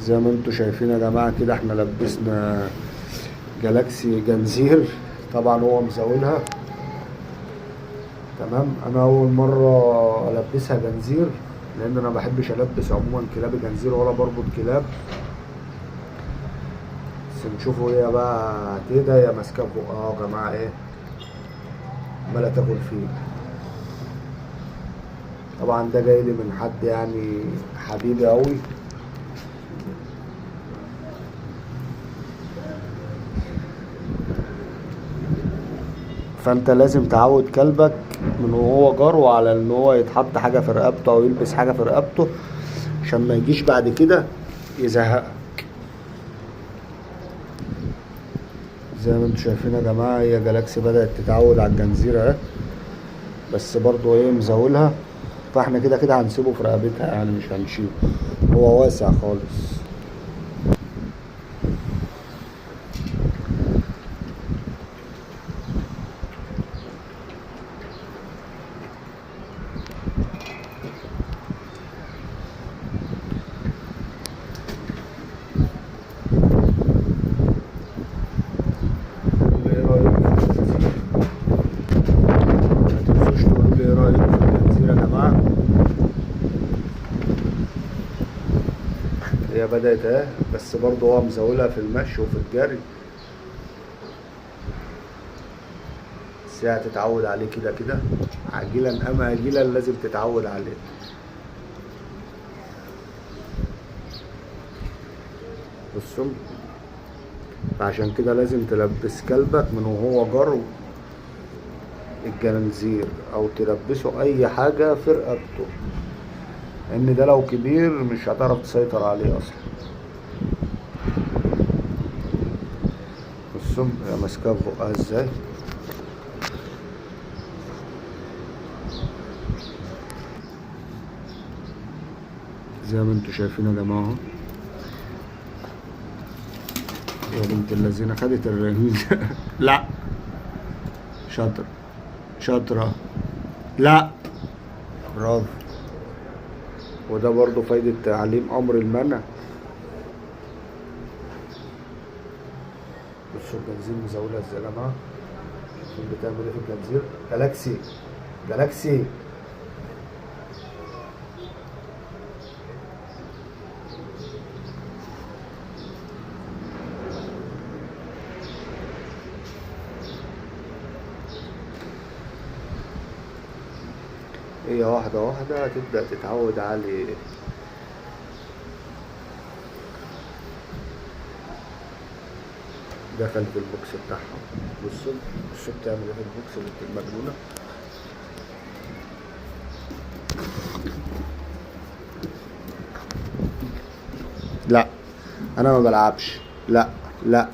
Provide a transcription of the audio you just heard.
زي ما انتوا شايفين يا جماعة كده احنا لبسنا جالاكسي جنزير. طبعا هو مزاولها تمام. انا اول مرة البسها جنزير لان انا مبحبش البس عموما كلاب جنزير ولا بربط كلاب، بس نشوفوا هي بقى هتهدى. هي ماسكة بقها يا جماعة ايه عمالة تاكل فيه. طبعا ده جايلي من حد يعني حبيبي اوي. فانت لازم تعود كلبك من وهو جرو على ان هو يتحط حاجة في رقبته او يلبس حاجة في رقبته عشان ما يجيش بعد كده يزهقك. زي ما انتوا شايفين يا جماعة هي جالاكسي بدأت تتعود على الجنزيرة اهي، بس برضو ايه مزاولها. فاحنا كده كده هنسيبه في رقبتها يعني مش هنشيله، هو واسع خالص. ايه رأيكم في الجنزيرة؟ متنسوش تقولولي ايه رأيكم في الجنزيرة يا جماعة. هي بدأت اهي، بس برضو هو مزاولها في المشي وفي الجري، بس هي هتتعود عليه كده كده عاجلا ام اجلا، لازم تتعود عليه. بصوا، فعشان كده لازم تلبس كلبك من وهو جرو الجنزير او تلبسه اي حاجة في رقبته، لان ده لو كبير مش هتعرف تسيطر عليه اصلا. بصوا هي ماسكاه في بقها ازاي. زي ما انتوا شايفين يا جماعة اهو. يا بنت اللذينة خدت الرنج. لا شاطرة شاطرة، لا برافو. وده برضو فايدة تعليم أمر المنع. بصوا الجنزير مزاولة ازاي يا جماعة. شوفوا بتعمل ايه في الجنزير. جالاكسي جالاكسي. هي واحدة واحدة هتبدأ تتعود عليه. دخل في البوكس بتاعها. بصوا بصوا بتعمل ايه في البوكس المجنونة. لا انا ما بلعبش. لا لا